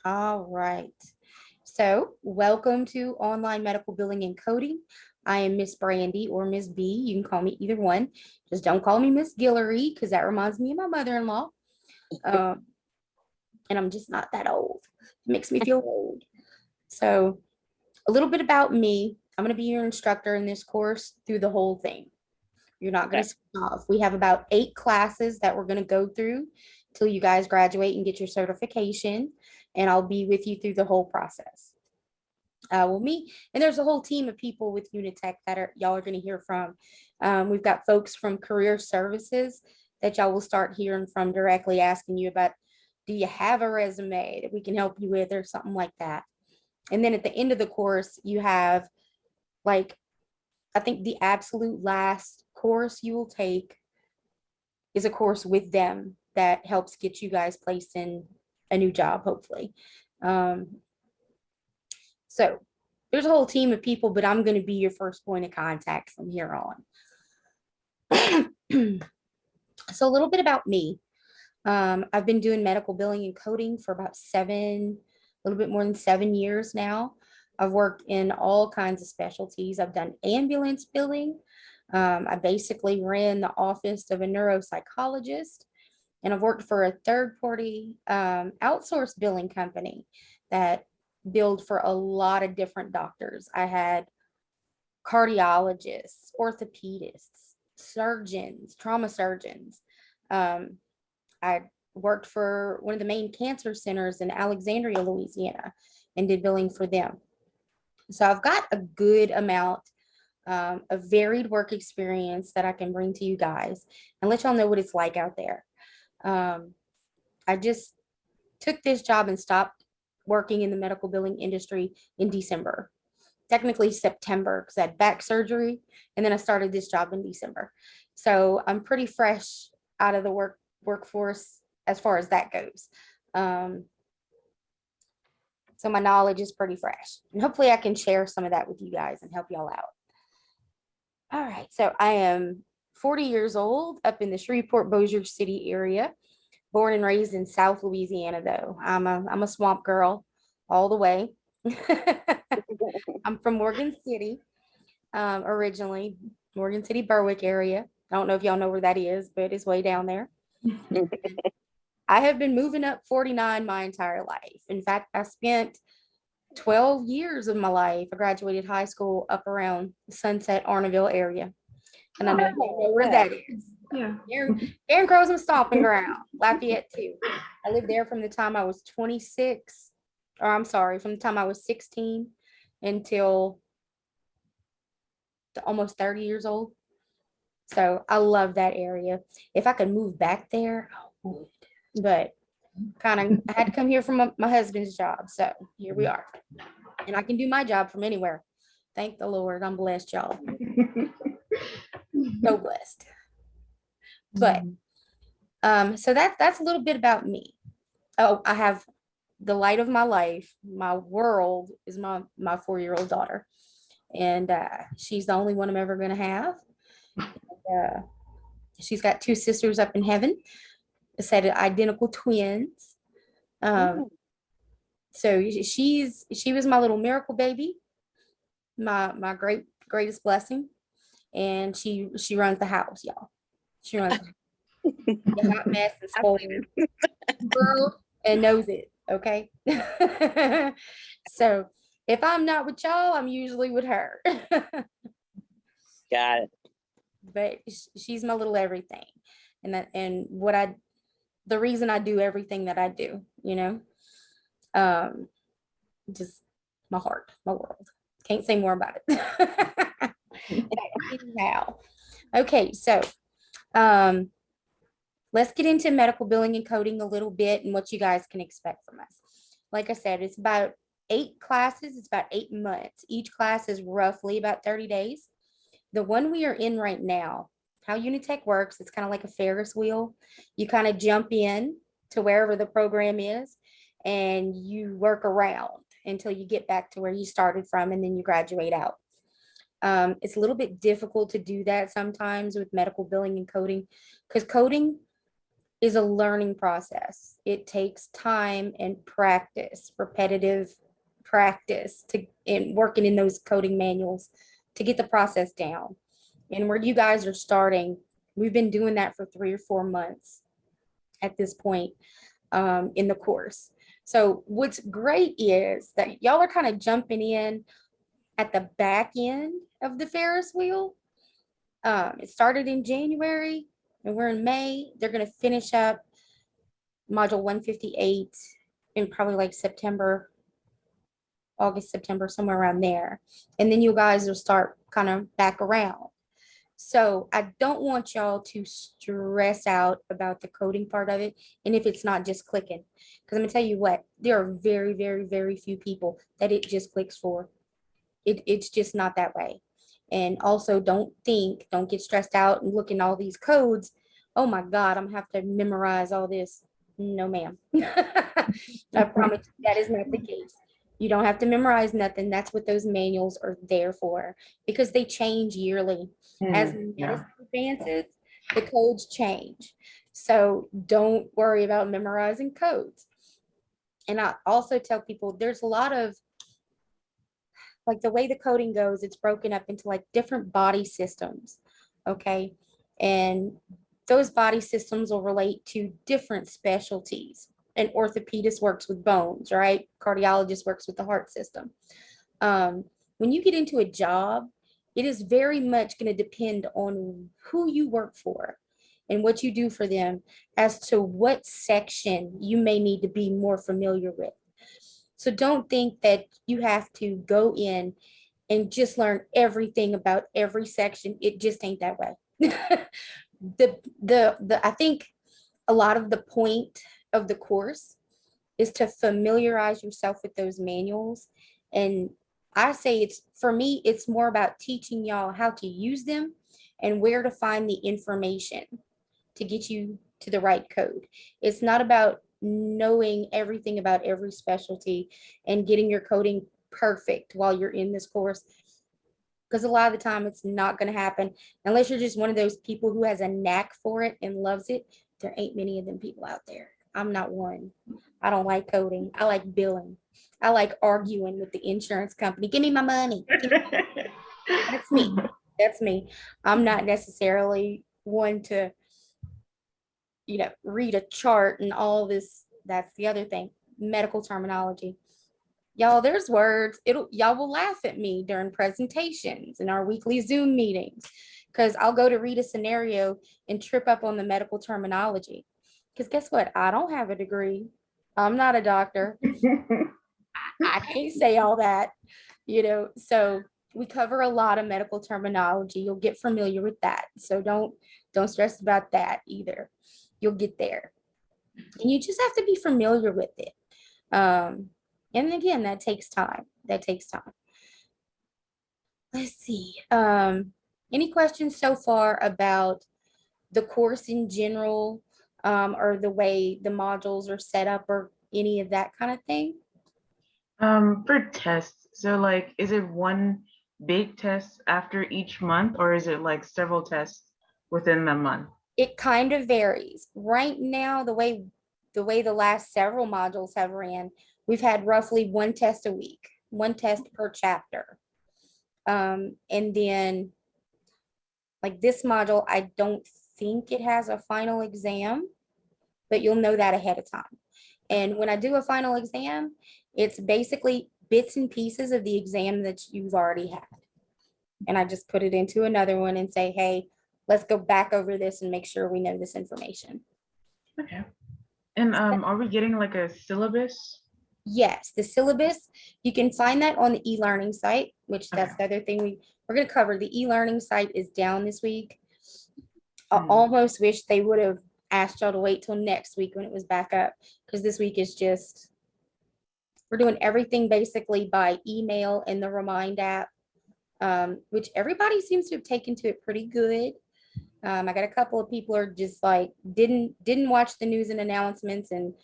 All right. So, welcome to Online Medical Billing and Coding. I am Miss Brandy or Miss B. You can call me either one. Just don't call me Miss Guillory because that reminds me of my mother-in-law. Um, and I'm just not that old. It makes me feel old. So, a little bit about me. I'm going to be your instructor in this course through the whole thing. You're not going Okay. to sign off. We have about 8 classes that we're going to go through till you guys graduate and get your certification. And I'll be with you through the whole process. Me and there's a whole team of people with Unitech that y'all are going to hear from. We've got folks from career services that y'all will start hearing from directly asking you about, do you have a resume that we can help you with or something like that. And then at the end of the course, you have like, I think the absolute last course you will take is a course with them that helps get you guys placed in a new job, hopefully. Um, so there's a whole team of people, but I'm going to be your first point of contact from here on. So a little bit about me. I've been doing medical billing and coding for about a little bit more than 7 years now. I've worked in all kinds of specialties. I've done ambulance billing. I basically ran the office of a neuropsychologist, and I've worked for a third party outsourced billing company that billed for a lot of different doctors. I had cardiologists, orthopedists, surgeons, trauma surgeons. Um, I worked for one of the main cancer centers in Alexandria, Louisiana, and did billing for them. So I've got a good amount of varied work experience that I can bring to you guys and let y'all know what it's like out there. Um, I just took this job and stopped working in the medical billing industry in December, technically September, because I had back surgery, and then I started this job in December. So I'm pretty fresh out of the workforce as far as that goes. Um, so my knowledge is pretty fresh, and hopefully I can share some of that with you guys and help y'all out. All right, so I am 40 years old, up in the Shreveport Bossier City area. Born and raised in South Louisiana, though. I'm a swamp girl all the way. I'm from Morgan City, originally, Morgan City, Berwick area. I don't know if y'all know where that is, but it's way down there. I have been moving up 49 my entire life. In fact, I spent 12 years of my life. I graduated high school up around the Sunset Arnaville area. And I know you know where that is. Yeah. Aaron Crow's and stomping ground, Lafayette too. I lived there from the time I was 26, or I'm sorry, from the time I was 16 until almost 30 years old. So I love that area. If I could move back there, I would. But kind of, I had to come here for my husband's job. So here we are. And I can do my job from anywhere. Thank the Lord. I'm blessed, y'all. So blessed. But so that's a little bit about me. Oh, I have the light of my life. My world is my 4-year-old daughter, and she's the only one I'm ever going to have. Uh, she's got 2 sisters up in heaven, a set of identical twins. Um, so she was my little miracle baby, my greatest blessing, and she runs the house, y'all. She runs the hot mess and spoiled girl and knows it. Okay. So if I'm not with y'all, I'm usually with her. Got it. But she's my little everything. And the reason I do everything that I do, um, just my heart, my world. Can't say more about it. Anyhow. Okay, so um let's get into medical billing and coding a little bit and what you guys can expect from us. Like I said, it's about 8 classes, it's about 8 months. Each class is roughly about 30 days. The one we are in right now, how Unitech works, it's kind of like a Ferris wheel. You kind of jump in to wherever the program is and you work around until you get back to where you started from, and then you graduate out. It's a little bit difficult to do that sometimes with medical billing and coding, because coding is a learning process. It takes time and practice, repetitive practice to in working in those coding manuals to get the process down. And where you guys are starting, we've been doing that for 3 or 4 months at this point in the course. So what's great is that y'all are kind of jumping in at the back end of the Ferris wheel. It started in January and we're in May. They're going to finish up module 158 in probably like September, August, September, somewhere around there. And then you guys will start kind of back around. So I don't want y'all to stress out about the coding part of it. And if it's not just clicking, because I'm gonna tell you what, there are very, very, very few people that it just clicks for. It's just not that way. And also don't get stressed out and looking all these codes. Oh my God, I'm gonna have to memorize all this. No, ma'am. I promise you, that is not the case. You don't have to memorize nothing. That's what those manuals are there for, because they change yearly. As medicine advances, the codes change. So don't worry about memorizing codes. And I also tell people there's a lot of, like the way the coding goes, it's broken up into like different body systems. Okay. And those body systems will relate to different specialties. An orthopedist works with bones, right? Cardiologist works with the heart system. When you get into a job, it is very much going to depend on who you work for and what you do for them as to what section you may need to be more familiar with. So don't think that you have to go in and just learn everything about every section. It just ain't that way. I think a lot of the point of the course is to familiarize yourself with those manuals. And I say for me, it's more about teaching y'all how to use them and where to find the information to get you to the right code. It's not about knowing everything about every specialty and getting your coding perfect while you're in this course, because a lot of the time it's not going to happen unless you're just one of those people who has a knack for it and loves it. There ain't many of them people out there. I'm not one. I don't like coding. I like billing. I like arguing with the insurance company. Give me my money. That's me. That's me. I'm not necessarily one to, read a chart and all this. That's the other thing. Medical terminology. Y'all, there's words. Y'all will laugh at me during presentations and our weekly Zoom meetings, because I'll go to read a scenario and trip up on the medical terminology. Because guess what? I don't have a degree. I'm not a doctor. I can't say all that, so we cover a lot of medical terminology. You'll get familiar with that. So don't stress about that either. You'll get there. And you just have to be familiar with it. And again, that takes time. Let's see. Any questions so far about the course in general, or the way the modules are set up, or any of that kind of thing? For tests, so like, is it one big test after each month, or is it like several tests within the month? It kind of varies. Right now, the way the last several modules have ran, we've had roughly one test a week, one test per chapter. And then like this module, I don't think it has a final exam, but you'll know that ahead of time. And when I do a final exam, it's basically bits and pieces of the exam that you've already had. And I just put it into another one and say, hey, let's go back over this and make sure we know this information. Okay. And are we getting like a syllabus? Yes, the syllabus, you can find that on the e-learning site, which that's the other thing we're going to cover. The e-learning site is down this week. I almost wish they would have asked y'all to wait till next week when it was back up, because this week is just, we're doing everything basically by email and the Remind app, which everybody seems to have taken to it pretty good. I got a couple of people are just like, didn't watch the news and announcements and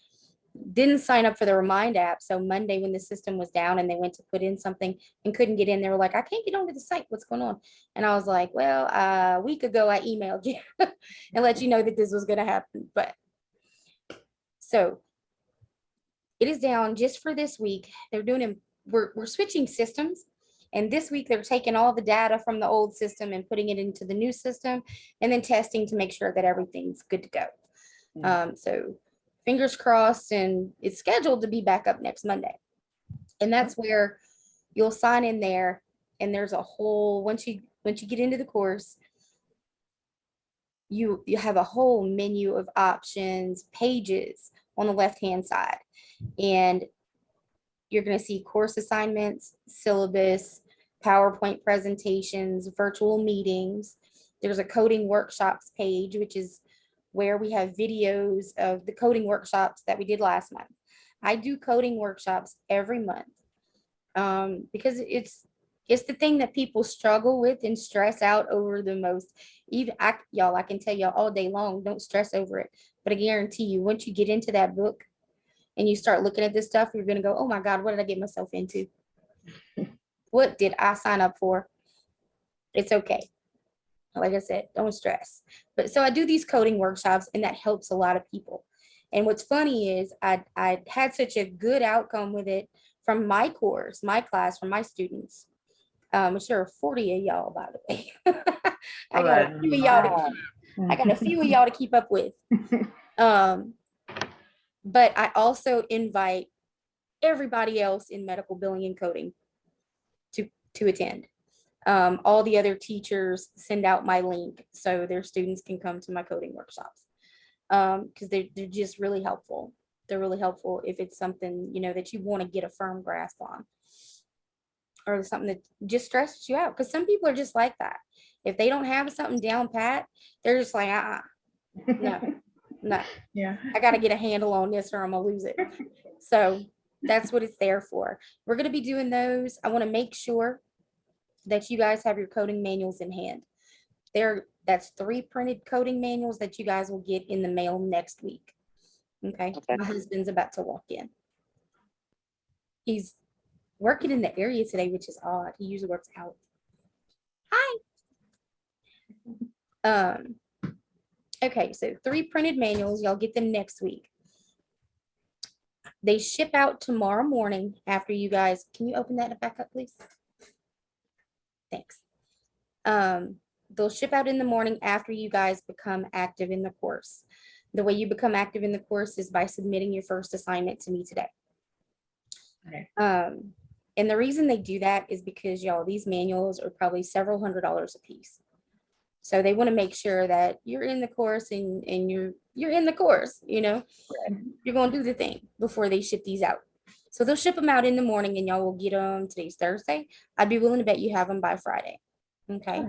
didn't sign up for the Remind app. So Monday when the system was down and they went to put in something and couldn't get in, they were like, I can't get onto the site. What's going on? And I was like, well, a week ago I emailed you and let you know that this was going to happen. But So it is down just for this week. They're doing, we're switching systems. And this week they're taking all the data from the old system and putting it into the new system and then testing to make sure that everything's good to go. So fingers crossed, and it's scheduled to be back up next Monday. And that's where you'll sign in there. And there's a whole, once you get into the course, you have a whole menu of options, pages on the left-hand side. And you're going to see course assignments, syllabus, PowerPoint presentations, virtual meetings. There's a coding workshops page, which is where we have videos of the coding workshops that we did last month. I do coding workshops every month because it's the thing that people struggle with and stress out over the most. Even I can tell y'all all day long, don't stress over it. But I guarantee you, once you get into that book and you start looking at this stuff, you're going to go, oh my God, what did I get myself into? What did I sign up for? It's okay. Like I said, don't stress. But so I do these coding workshops, and that helps a lot of people. And what's funny is I had such a good outcome with it from my course, my class, from my students. Which there are 40 of y'all, by the way. I got a few of y'all to keep up with. But I also invite everybody else in medical billing and coding to attend. All the other teachers send out my link so their students can come to my coding workshops because they're just really helpful. They're really helpful if it's something, that you want to get a firm grasp on, or something that just stresses you out. Because some people are just like that. If they don't have something down pat, they're just like, no, Yeah. I got to get a handle on this or I'm gonna lose it. So that's what it's there for. We're going to be doing those. I want to make sure that you guys have your coding manuals in hand. That's 3 printed coding manuals that you guys will get in the mail next week. Okay. My husband's about to walk in. He's working in the area today, which is odd. He usually works out. Hi. Okay, so 3 printed manuals. Y'all get them next week. They ship out tomorrow morning after you guys. Can you open that back up, please? Thanks. They'll ship out in the morning after you guys become active in the course. The way you become active in the course is by submitting your first assignment to me today. Okay. And the reason they do that is because, y'all, these manuals are probably several $100s a piece. So they want to make sure that you're in the course and you're in the course, you're going to do the thing before they ship these out. So they'll ship them out in the morning and y'all will get them. Today's Thursday. I'd be willing to bet you have them by Friday. Okay.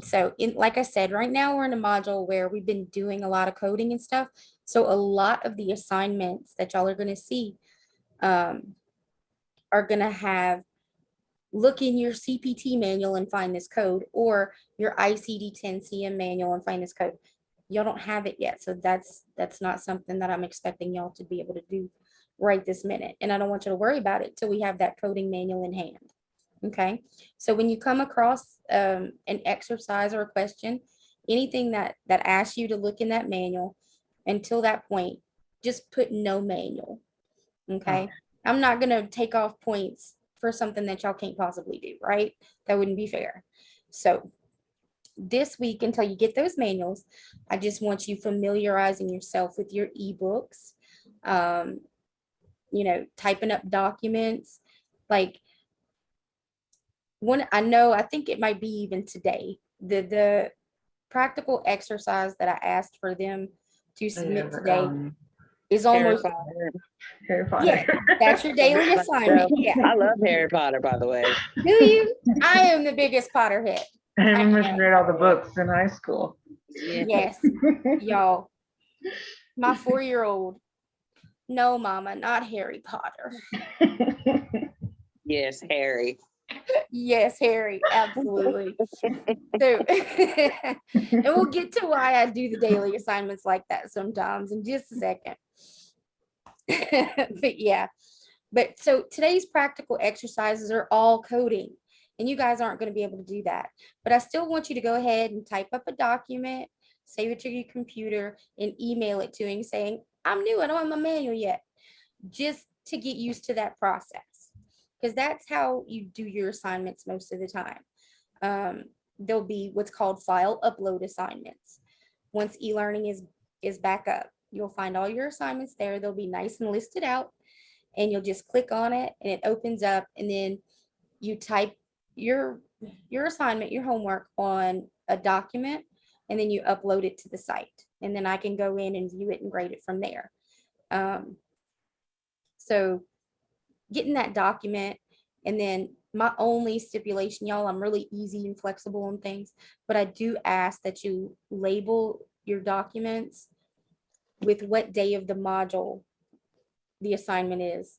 So like I said, right now we're in a module where we've been doing a lot of coding and stuff. So a lot of the assignments that y'all are going to see are going to have, look in your CPT manual and find this code, or your ICD-10-CM manual and find this code. Y'all don't have it yet. So that's not something that I'm expecting y'all to be able to do right this minute. And I don't want you to worry about it till we have that coding manual in hand. Okay. So when you come across an exercise or a question, anything that asks you to look in that manual, until that point, just put no manual. Okay. I'm not going to take off points for something that y'all can't possibly do, right? That wouldn't be fair. So this week, until you get those manuals, I just want you familiarizing yourself with your ebooks, typing up documents. Like I think it might be even today, the practical exercise that I asked for them to submit today is almost Harry Potter. Yeah, that's your daily assignment. Yeah. I love Harry Potter, by the way. Do you? I am the biggest Potterhead. I must have read all the books in high school. Yes, y'all. My 4-year-old. No, Mama, not Harry Potter. Yes, Harry. Yes, Harry, absolutely. So, and we'll get to why I do the daily assignments like that sometimes in just a second. But yeah, so today's practical exercises are all coding, and you guys aren't going to be able to do that. But I still want you to go ahead and type up a document, save it to your computer, and email it to him saying, I'm new, I don't have my manual yet, just to get used to that process. Because that's how you do your assignments most of the time. There'll be what's called file upload assignments. Once e-learning is back up, you'll find all your assignments there. They'll be nice and listed out, and you'll just click on it and it opens up, and then you type your assignment, your homework on a document, and then you upload it to the site, and then I can go in and view it and grade it from there. So getting that document, and then my only stipulation, y'all, I'm really easy and flexible on things, but I do ask that you label your documents with what day of the module the assignment is.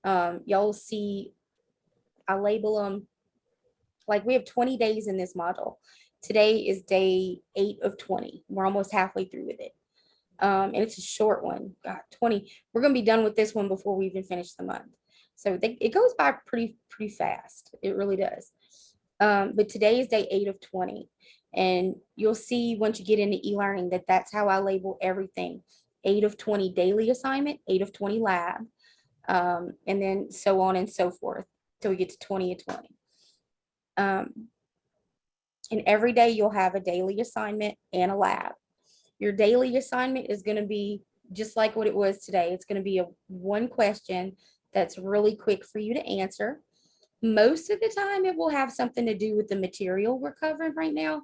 Y'all see, I label them, like we have 20 days in this module. Today is day 8 of 20. We're almost halfway through with it. And it's a short one. God, 20. We're going to be done with this one before we even finish the month. So it goes by pretty fast. It really does. But today is day 8 of 20. And you'll see once you get into e-learning that that's how I label everything. 8 of 20 daily assignment, 8 of 20 lab, and then so on and so forth till we get to 20 of 20. And every day you'll have a daily assignment and a lab. Your daily assignment is going to be just like what it was today. It's going to be a one question that's really quick for you to answer. Most of the time it will have something to do with the material we're covering right now.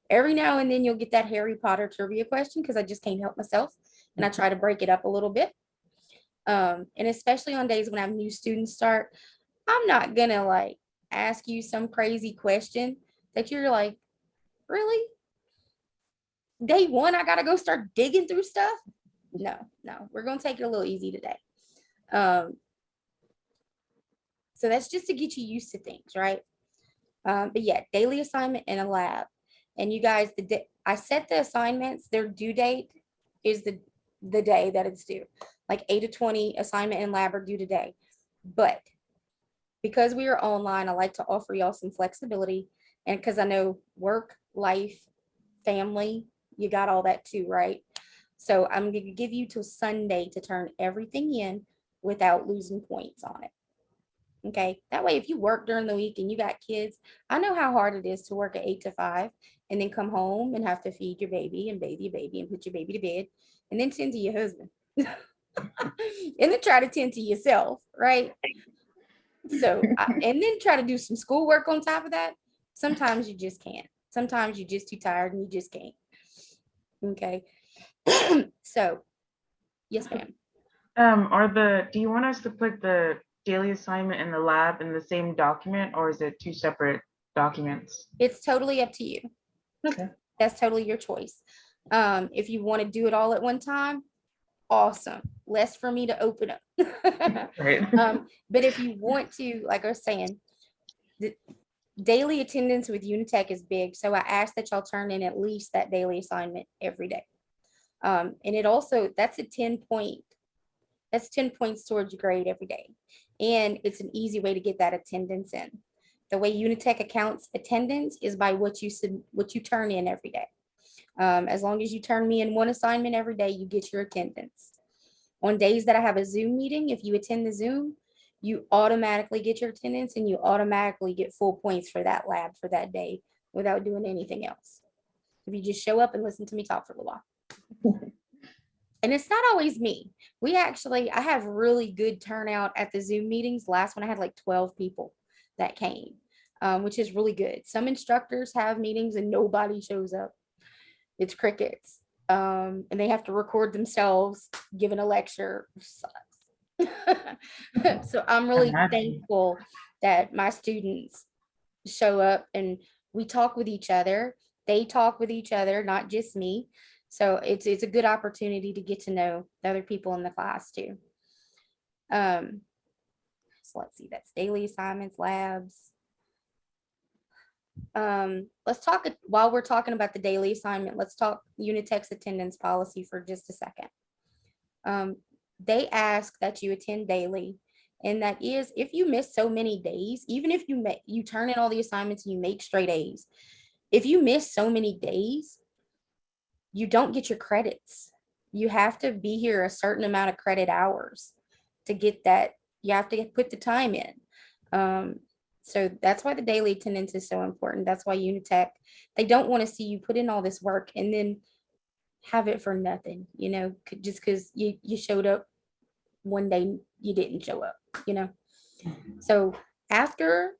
Every now and then you'll get that Harry Potter trivia question because I just can't help myself, and I try to break it up a little bit. And especially on days when I have new students start, I'm not going to like ask you some crazy question that you're like, really? Day one, I got to go start digging through stuff? No, we're going to take it a little easy today. So that's just to get you used to things, right? But yeah, daily assignment and a lab. And you guys, I set the assignments, their due date is the day that it's due. Like 8 of 20 assignment and lab are due today. But because we are online, I like to offer y'all some flexibility. And because I know work, life, family, you got all that too, right? So I'm going to give you till Sunday to turn everything in without losing points on it. Okay, that way if you work during the week and you got kids, I know how hard it is to work at 8 to 5 and then come home and have to feed your baby and bathe your baby and put your baby to bed and then tend to your husband and then try to tend to yourself, right? So, and then try to do some schoolwork on top of that. Sometimes you just can't. Sometimes you're just too tired and you just can't. Okay. So, yes, ma'am. Do you want us to put the daily assignment and the lab in the same document, or is it two separate documents? It's totally up to you. Okay. That's totally your choice. If you want to do it all at one time, awesome. Less for me to open up. Right. But if you want to, like I was saying, the daily attendance with Unitech is big. So I ask that y'all turn in at least that daily assignment every day. And it also, that's 10 points towards your grade every day. And it's an easy way to get that attendance in. The way Unitech accounts attendance is by what you turn in every day. As long as you turn me in one assignment every day, you get your attendance. On days that I have a Zoom meeting, if you attend the Zoom, you automatically get your attendance and you automatically get full points for that lab for that day without doing anything else. If you just show up and listen to me talk for a little while. And it's not always me. I have really good turnout at the Zoom meetings. Last one I had like 12 people that came, which is really good. Some instructors have meetings and nobody shows up. It's crickets. And they have to record themselves giving a lecture. Sucks. So I'm really thankful that my students show up and we talk with each other. They talk with each other, not just me. So it's a good opportunity to get to know the other people in the class too. So let's see, that's daily assignments, labs. Let's talk, while we're talking about the daily assignment, let's talk Unitech's attendance policy for just a second. They ask that you attend daily, and that is if you miss so many days, even if you turn in all the assignments and you make straight A's, if you miss so many days, you don't get your credits. You have to be here a certain amount of credit hours to get that. You have to put the time in. So that's why the daily attendance is so important. That's why Unitech, they don't want to see you put in all this work and then have it for nothing, you know, just because you showed up one day, you didn't show up, you know. So after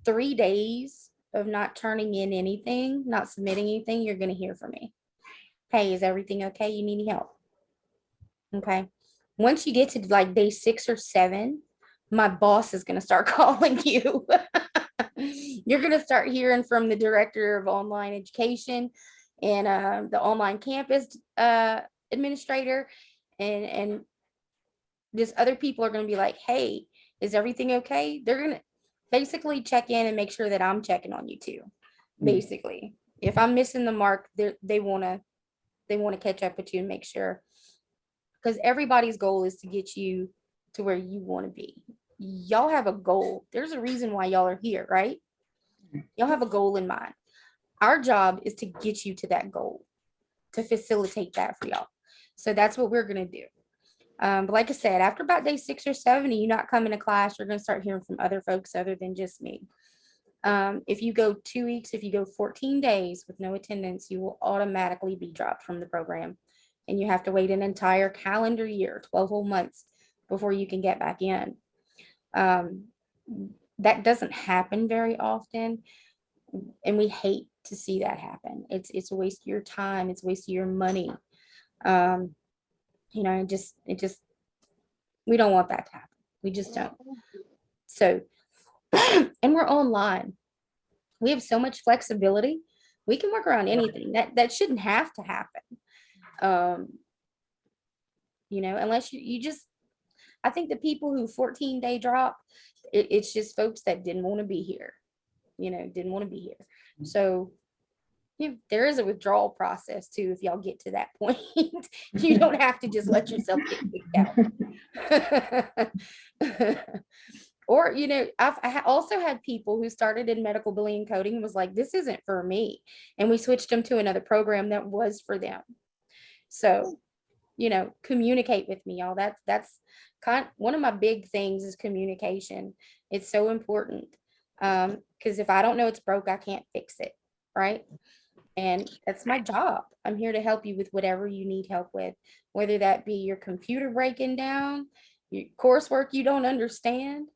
3 days of not turning in anything, not submitting anything, you're going to hear from me. Hey, is everything okay? You need any help? Okay. Once you get to like day 6 or 7, my boss is going to start calling you. You're going to start hearing from the director of online education and the online campus administrator, and this other people are going to be like, hey, is everything okay? They're going to basically check in and make sure that I'm checking on you too. Basically, if I'm missing the mark, they want to catch up with you and make sure, because everybody's goal is to get you to where you want to be. Y'all have a goal. There's a reason why y'all are here, right? Y'all have a goal in mind. Our job is to get you to that goal, to facilitate that for y'all. So that's what we're going to do. But like I said, after about day 6 or 7, you not coming to class, you're going to start hearing from other folks other than just me. If you go 2 weeks, if you go 14 days with no attendance, you will automatically be dropped from the program. And you have to wait an entire calendar year, 12 whole months, before you can get back in. That doesn't happen very often. And we hate to see that happen. It's a waste of your time. It's a waste of your money. You know, it just, we don't want that to happen. We just don't. So, and we're online. We have so much flexibility. We can work around anything. That shouldn't have to happen. You know, unless you just, I think the people who 14-day drop, it's just folks that didn't want to be here, you know, didn't want to be here. So yeah, there is a withdrawal process too. If y'all get to that point, you don't have to just let yourself get kicked out. Or, you know, I also had people who started in medical billing and coding and was like, this isn't for me. And we switched them to another program that was for them. So, you know, communicate with me, y'all. That's one of my big things is communication. It's so important. Because if I don't know it's broke, I can't fix it. Right. And that's my job. I'm here to help you with whatever you need help with, whether that be your computer breaking down, your coursework you don't understand.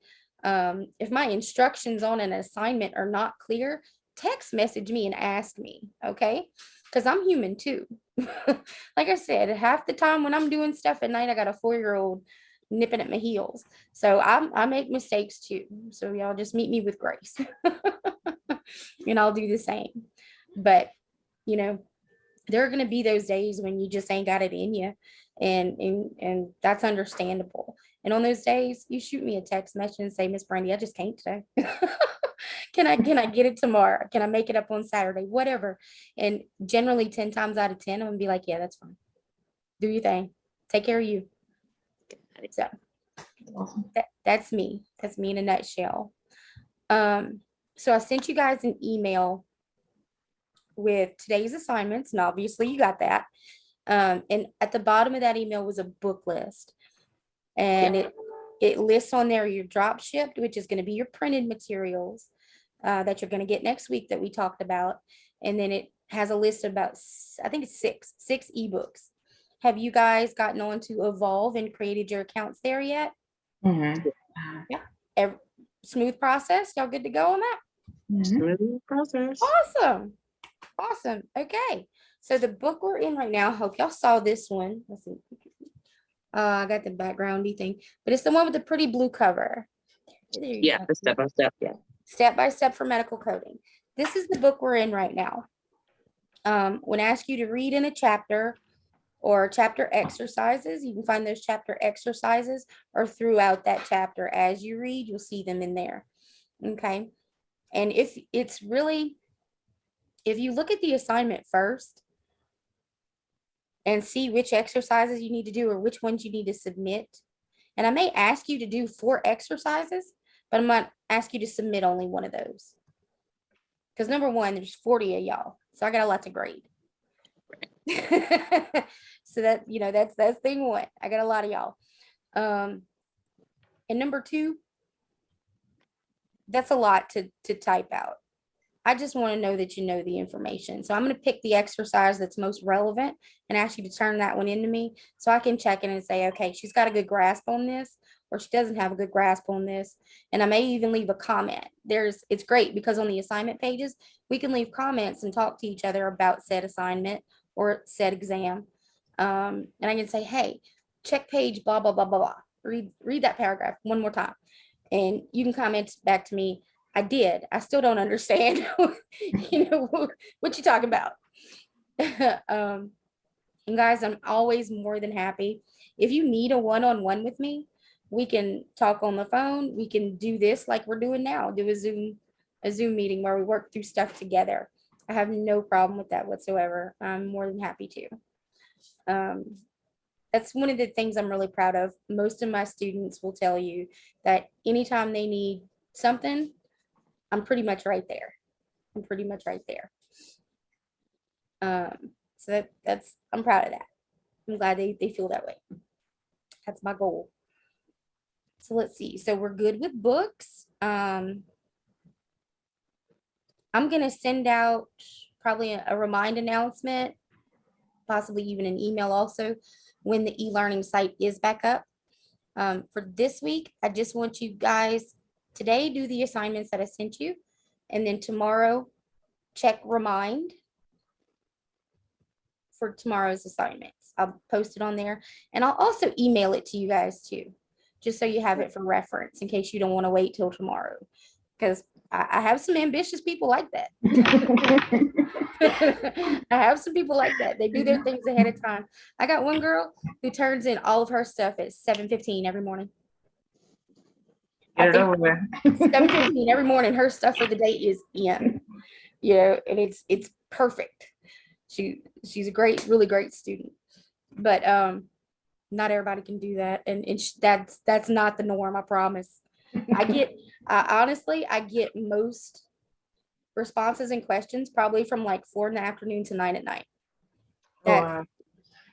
If my instructions on an assignment are not clear, text message me and ask me, okay? Because I'm human too. Like I said, half the time when I'm doing stuff at night, I got a 4-year-old nipping at my heels. So I make mistakes too. So y'all just meet me with grace. And I'll do the same. But, you know, there are going to be those days when you just ain't got it in you. And that's understandable. And on those days, you shoot me a text message and say, Miss Brandy, I just can't today. Can I get it tomorrow? Can I make it up on Saturday? Whatever. And generally 10 times out of 10, I'm gonna be like, yeah, that's fine. Do your thing. Take care of you. So that's me. That's me in a nutshell. So I sent you guys an email with today's assignments, and obviously you got that. And at the bottom of that email was a book list, and it lists on there your drop shipped, which is going to be your printed materials that you're going to get next week that we talked about. And then it has a list of about, I think it's six ebooks. Have you guys gotten on to Evolve and created your accounts there yet? Mm-hmm. Yeah. Smooth process. Y'all good to go on that? Smooth process. Awesome. Okay. So the book we're in right now, I hope y'all saw this one. Let's see. I got the backgroundy thing, but it's the one with the pretty blue cover. Yeah, the step-by-step. Yeah. Step-by-step for medical coding. This is the book we're in right now. When I ask you to read in a chapter or chapter exercises, you can find those chapter exercises or throughout that chapter. As you read, you'll see them in there. Okay. And if you look at the assignment first and see which exercises you need to do or which ones you need to submit, and I may ask you to do 4 exercises, but I'm going to ask you to submit only one of those. Because number one, there's 40 of y'all. So I got a lot to grade. So that, that's thing one. I got a lot of y'all. And number two, that's a lot to type out. I just want to know that you know the information. So I'm going to pick the exercise that's most relevant and ask you to turn that one into me so I can check in and say, okay, she's got a good grasp on this, or she doesn't have a good grasp on this. And I may even leave a comment. It's great because on the assignment pages, we can leave comments and talk to each other about said assignment or said exam. And I can say, hey, check page, blah, blah, blah, blah, blah. Read that paragraph one more time. And you can comment back to me, I did. I still don't understand, what you talking about. And guys, I'm always more than happy. If you need a one-on-one with me, we can talk on the phone. We can do this like we're doing now, do a Zoom meeting where we work through stuff together. I have no problem with that whatsoever. I'm more than happy to. That's one of the things I'm really proud of. Most of my students will tell you that anytime they need something, I'm pretty much right there. So I'm proud of that. I'm glad they feel that way. That's my goal. So let's see. So we're good with books. I'm gonna send out probably a remind announcement, possibly even an email also, when the e-learning site is back up. For this week, I just want you guys today do the assignments that I sent you, and then tomorrow check remind for tomorrow's assignments. I'll post it on there, and I'll also email it to you guys too, just so you have it for reference in case you don't want to wait till tomorrow, because I have some ambitious people like that. I have some people like that. They do their things ahead of time. I got one girl who turns in all of her stuff at 7:15 every morning. Get it over with. 7:15 every morning, her stuff for the day is in, and it's perfect. She's a really great student, but not everybody can do that, and that's not the norm. I promise. Honestly, I get most responses and questions probably from like 4 in the afternoon to 9 at night. That's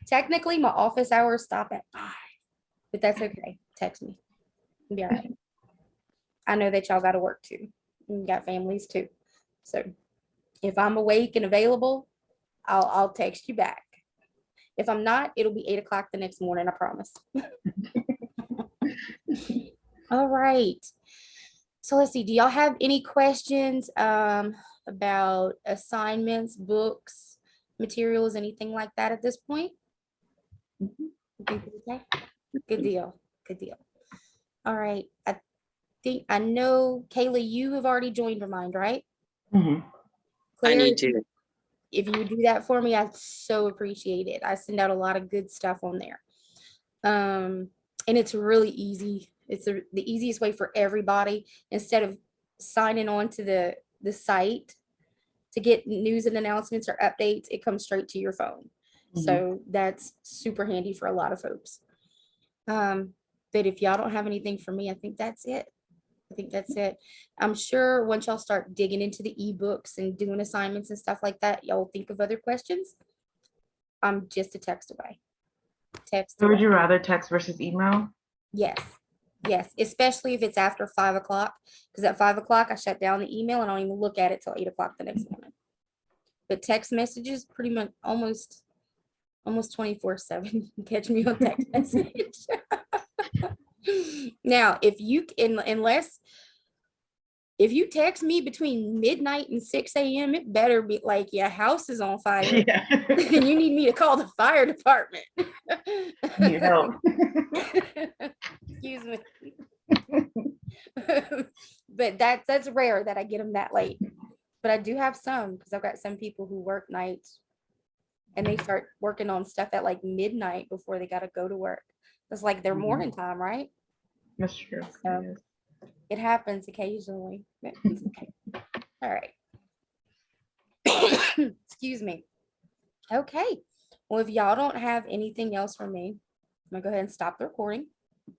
technically my office hours stop at 5, but that's okay. Text me. It'll be all right. I know that y'all got to work too. You got families too. So if I'm awake and available, I'll text you back. If I'm not, it'll be 8 o'clock the next morning, I promise. All right. So let's see, do y'all have any questions about assignments, books, materials, anything like that at this point? Okay. Good deal. All right. I know, Kayla, you have already joined Remind, right? Mhm. I Claire, need to. if you would do that for me, I'd so appreciate it. I send out a lot of good stuff on there. And it's really easy. It's the easiest way for everybody. Instead of signing on to the site to get news and announcements or updates, it comes straight to your phone. So that's super handy for a lot of folks. But if y'all don't have anything for me, I think that's it. I'm sure once y'all start digging into the ebooks and doing assignments and stuff like that, y'all will think of other questions. I'm just a text away. So would you rather text versus email? Yes, especially if it's after 5 o'clock, because at 5 o'clock I shut down the email and I don't even look at it till 8 o'clock the next morning. But text messages pretty much almost 24/7. Catch me on text message. Now, if you text me between midnight and 6 a.m., it better be like your house is on fire. Yeah. And you need me to call the fire department. Need help. Excuse me. But that's rare that I get them that late. But I do have some, because I've got some people who work nights and they start working on stuff at like midnight before they got to go to work. It's like their morning time, right? That's true. So Yes. it happens occasionally. But it's okay. All right. Excuse me. Okay. Well, if y'all don't have anything else for me, I'm gonna go ahead and stop the recording.